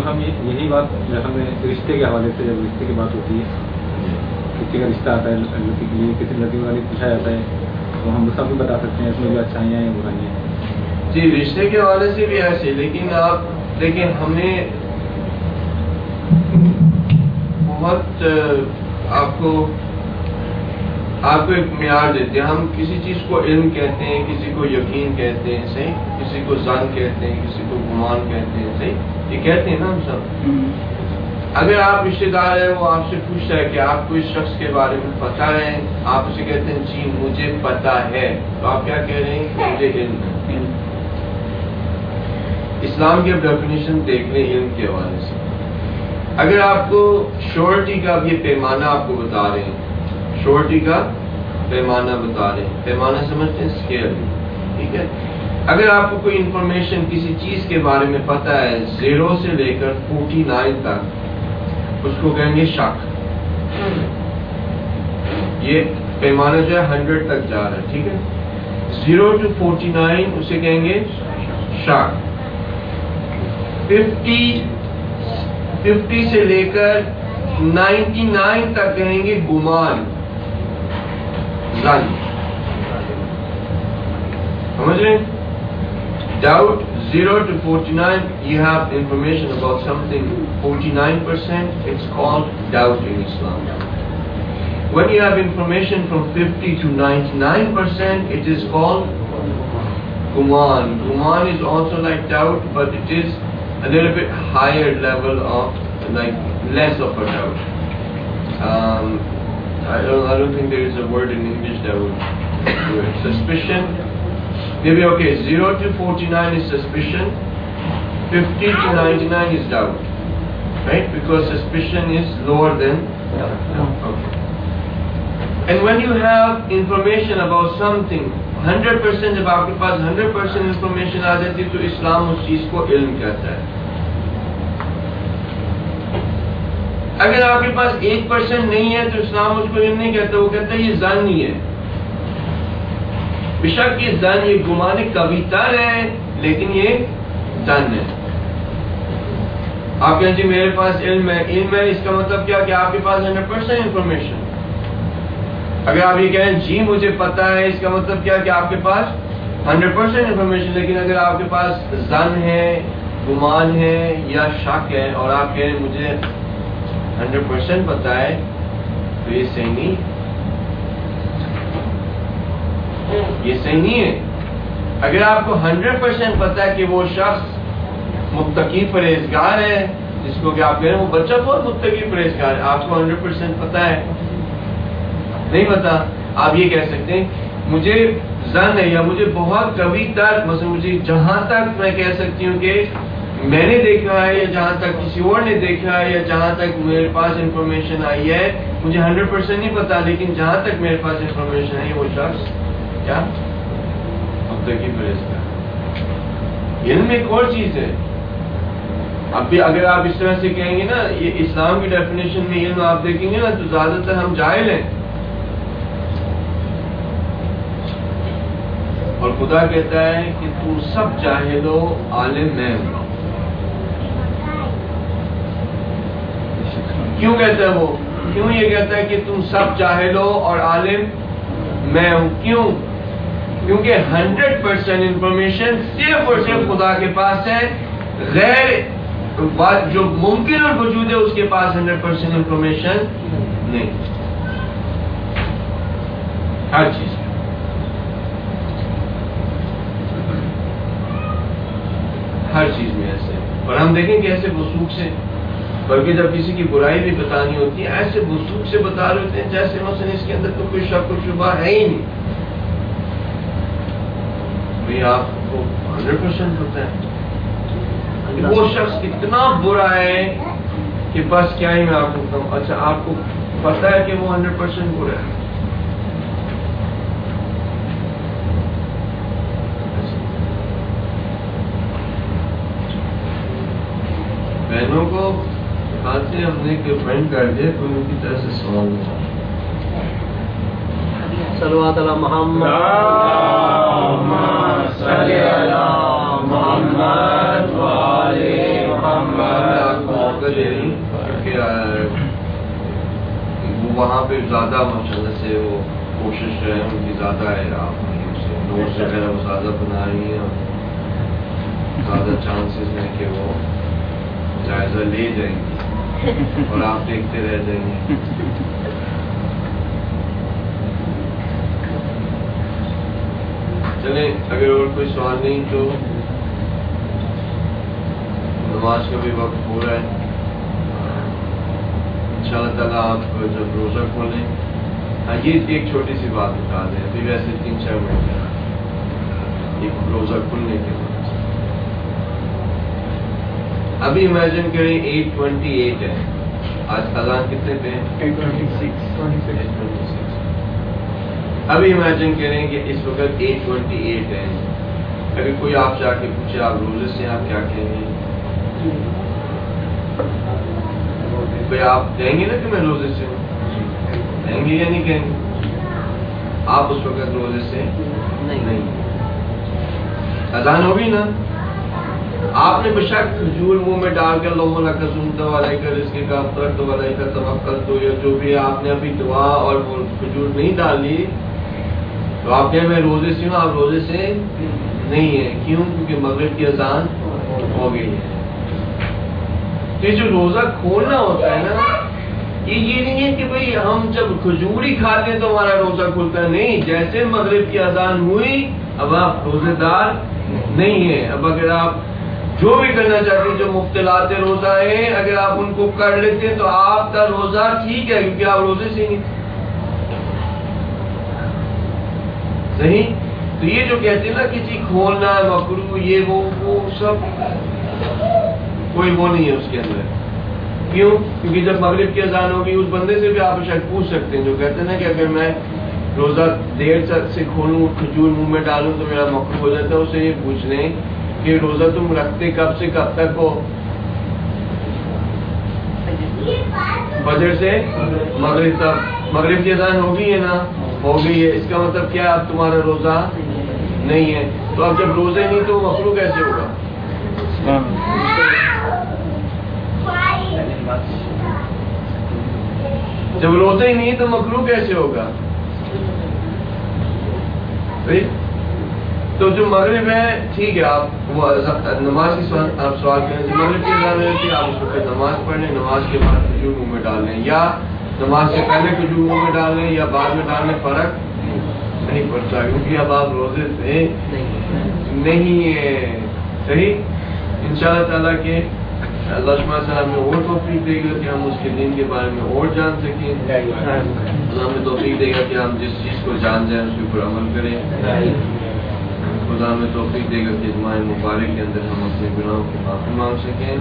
ہم یہی بات ہمیں رشتے کے حوالے سے، جب رشتے کی بات ہوتی ہے، کسی کا رشتہ آتا ہے لڑکی کے لیے، کسی لڑکی والی پوچھا جاتا ہے، تو ہم سب بھی بتا سکتے ہیں اس میں جو اچھائیاں ہیں برائیاں ہیں. جی رشتے کے حوالے سے بھی ایسے، لیکن آپ دیکھیں ہمیں بہت آپ کو ایک معیار دیتے ہیں. ہم کسی چیز کو علم کہتے ہیں، کسی کو یقین کہتے ہیں، صحیح، کسی کو ظن کہتے ہیں، کسی کو گمان کہتے ہیں، صحیح، یہ کہتے ہیں نا ہم سب. اگر آپ رشتے دار ہیں، وہ آپ سے پوچھتا ہے کہ آپ کو اس شخص کے بارے میں پتہ ہے، آپ اسے کہتے ہیں جی مجھے پتہ ہے، تو آپ کیا کہہ رہے ہیں کہ مجھے علم ہے. اسلام کی اب ڈیفینیشن دیکھ لیں علم کے حوالے سے. اگر آپ کو شورٹی کا اب یہ پیمانہ آپ کو بتا رہے ہیں، شورٹی کا پیمانہ بتا رہے ہیں، پیمانہ سمجھتے ہیں، اسکیل، ٹھیک ہے. اگر آپ کو کوئی انفارمیشن کسی چیز کے بارے میں پتہ ہے 0 سے لے کر 49 تک، اس کو کہیں گے شک. یہ پیمانہ جو ہے 100 تک جا رہا ہے، ٹھیک ہے. 0 to 49 اسے کہیں گے شک. 50 سے لے کر 99 تک کہیں گے گمان، ظن. سمجھ رہے ہیں؟ Doubt 0 to 49, you have information about something 49%, it's called doubt in Islam. When you have information from 50 to 99%, it is called guman. Guman is also like doubt, but it is a little bit higher level of, like, less of a doubt. I don't think there is a word in English that would do it. Suspicion. Maybe okay, 0 to 49 is suspicion, 50 to 99 is doubt, right? Because suspicion is lower than doubt. Okay. And when you have information about something, 100% جب آپ کے پاس 100% information آ جاتی تو اسلام اس چیز کو علم کہتا ہے. اگر آپ کے پاس 1% نہیں ہے تو اسلام اس کو علم نہیں کہتا، وہ کہتا ہے یہ ظن ہی ہے. بشک یہ ظن، یہ گمان کبھی تر ہے، لیکن یہ ظن ہے. آپ کہیں جی میرے پاس علم ہے، علم ہے، اس کا مطلب کیا کہ آپ کے پاس 100% انفارمیشن. اگر آپ یہ کہیں جی مجھے پتا ہے، اس کا مطلب کیا کہ آپ کے پاس 100% انفارمیشن. لیکن اگر آپ کے پاس ظن ہے، گمان ہے یا شک ہے، اور آپ کہیں مجھے 100% پتا ہے، تو یہ صحیح نہیں، یہ صحیح نہیں ہے. اگر آپ کو 100% پتا ہے کہ وہ شخص متقی پرہیزگار ہے، جس کو کہ آپ کہہ رہے ہیں وہ بچہ بہت متقی پرہیزگار ہے، آپ کو 100% پتا ہے، نہیں پتا، آپ یہ کہہ سکتے ہیں مجھے ظن ہے، یا مجھے بہت کبھی تک، مثلا مجھے جہاں تک میں کہہ سکتی ہوں کہ میں نے دیکھا ہے، یا جہاں تک کسی اور نے دیکھا ہے، یا جہاں تک میرے پاس انفارمیشن آئی ہے، مجھے 100% نہیں پتا، لیکن جہاں تک میرے پاس انفارمیشن آئی وہ شخص کیا متقی پرہیزگار. علم ایک اور چیز ہے. اب بھی اگر آپ اس طرح سے کہیں گے نا، یہ اسلام کی ڈیفینیشن میں علم آپ دیکھیں گے نا تو زیادہ تر ہم جاہل ہیں، اور خدا کہتا ہے کہ تم سب جاہل ہو، عالم میں ہوں. کیوں کہتا ہے وہ؟ کیوں یہ کہتا ہے کہ تم سب جاہل ہو اور عالم میں ہوں؟ کیوں؟ کیونکہ 100% انفارمیشن صرف اور صرف خدا کے پاس ہے، غیر بات جو ممکن اور وجود ہے اس کے پاس 100% انفارمیشن نہیں. ہر چیز ہر چیز میں ایسے. اور ہم دیکھیں کہ ایسے وثوق سے، بلکہ جب کسی کی برائی بھی بتانی ہوتی ہے ایسے وثوق سے بتا رہے ہوتے ہیں جیسے مثلا اس کے اندر تو کوئی شک و شبہ ہے ہی نہیں. بھئی آپ کو 100% پتا ہے وہ شخص اتنا برا ہے کہ بس کیا ہی میں آپ کو بتاؤں. اچھا آپ کو پتا ہے کہ وہ 100% برا ہے، بہنوں کو آتے ہم نے کہ فرینڈ کر دیا کوئی ان کی طرح سے سوال نہیں. صلوات علی محمد، صلی علی محمد و آل محمد. وہاں پہ زیادہ ماشاءاللہ سے وہ کوشش ہے ان کی زیادہ ہے، آپ نوٹس وغیرہ وہ زیادہ بنا رہی ہیں اور زیادہ چانسز ہیں کہ وہ جائزہ لے جائیں گی اور آپ دیکھتے رہ جائیں گے. چلیں اگر اور کوئی سوال نہیں تو نماز کا بھی وقت ہو رہا ہے. انشاءاللہ تعالیٰ آپ جب روزہ کھولیں، یہ ایک چھوٹی سی بات بتا دیں، ابھی ویسے 3-4 منٹ ایک روزہ کھلنے کے بعد ابھی امیجن کریں 8:28 ہے، آج اذان کتنے پہ 8:26. ابھی امیجن کریں کہ اس وقت 8:28 ہے. اگر کوئی آپ جا کے پوچھے آپ روزے سے آپ کیا کہیں گے؟ بھائی آپ کہیں گے نا کہ میں روزے سے ہوں، کہیں گے یا نہیں کہیں گے؟ آپ اس وقت روزے سے نہیں. اذان ہوگی نا، آپ نے بشک کھجور منہ میں ڈال کر لوگوں نے سنتا والا کر اس کے کام کرت والا کا توکل تو یا جو بھی آپ نے ابھی دعا اور وہ کھجور نہیں ڈالی تو آپ کہیں میں روزے سے ہوں، آپ روزے سے نہیں ہیں. کیوں؟ کیونکہ مغرب کی اذان ہو گئی ہے. یہ جو روزہ کھولنا ہوتا ہے نا، یہ نہیں ہے کہ بھئی ہم جب کھجور ہی کھاتے ہیں تو ہمارا روزہ کھلتا ہے. نہیں، جیسے مغرب کی اذان ہوئی اب آپ روزے دار نہیں ہیں. اب اگر آپ جو بھی کرنا چاہتے ہیں، جو مبتلات روزہ ہیں، اگر آپ ان کو کر لیتے ہیں تو آپ کا روزہ ٹھیک ہے کیونکہ آپ روزے سے نہیں. صحیح؟ تو یہ جو کہتے ہیں نا کسی کھولنا مکروہ یہ وہ سب کوئی وہ نہیں ہے اس کے اندر. کیوں؟ کیونکہ جب مغرب کی اذان ہوگی اس بندے سے بھی آپ شاید پوچھ سکتے ہیں جو کہتے ہیں نا کہ اگر میں روزہ دیر سے کھولوں کھجور منہ میں ڈالوں تو میرا مکروہ ہو جاتا ہے. اسے یہ پوچھ لیں کہ روزہ تم رکھتے کب سے کب تک ہو؟ فجر سے مغرب تک. مغرب کی اذان ہو گئی ہے نا، ہو گئی ہے، اس کا مطلب کیا اب تمہارا روزہ نہیں ہے. تو اب جب روزے نہیں تو مکروہ کیسے ہوگا؟ جب روزے ہی نہیں تو مکروہ کیسے ہوگا؟ تو جو مغرب ہے ٹھیک ہے، آپ وہ نماز کی آپ سوال کریں جو مغرب کی اذان ہوتی ہے آپ اس وقت نماز پڑھ لیں، نماز کے بعد کھجور منہ میں ڈال لیں، یا نماز سے پہلے کھجور منہ میں ڈال لیں یا بعد میں ڈالنے فرق نہیں پڑتا کیونکہ اب آپ روزے سے نہیں ہے. صحیح؟ انشاءاللہ تعالیٰ کہ اللہ سبحانہ وتعالیٰ ہمیں اور توفیق دے گا کہ ہم اس کے دین کے بارے میں اور جان سکیں. اللہ ہمیں توفیق دے گا کہ ہم جس چیز کو جان جائیں اس کے اوپر عمل کریں. خدا ہمیں توفیق دے گا کہ ماہ مبارک کے اندر ہم اپنے گناہوں کی معافی مانگ سکیں.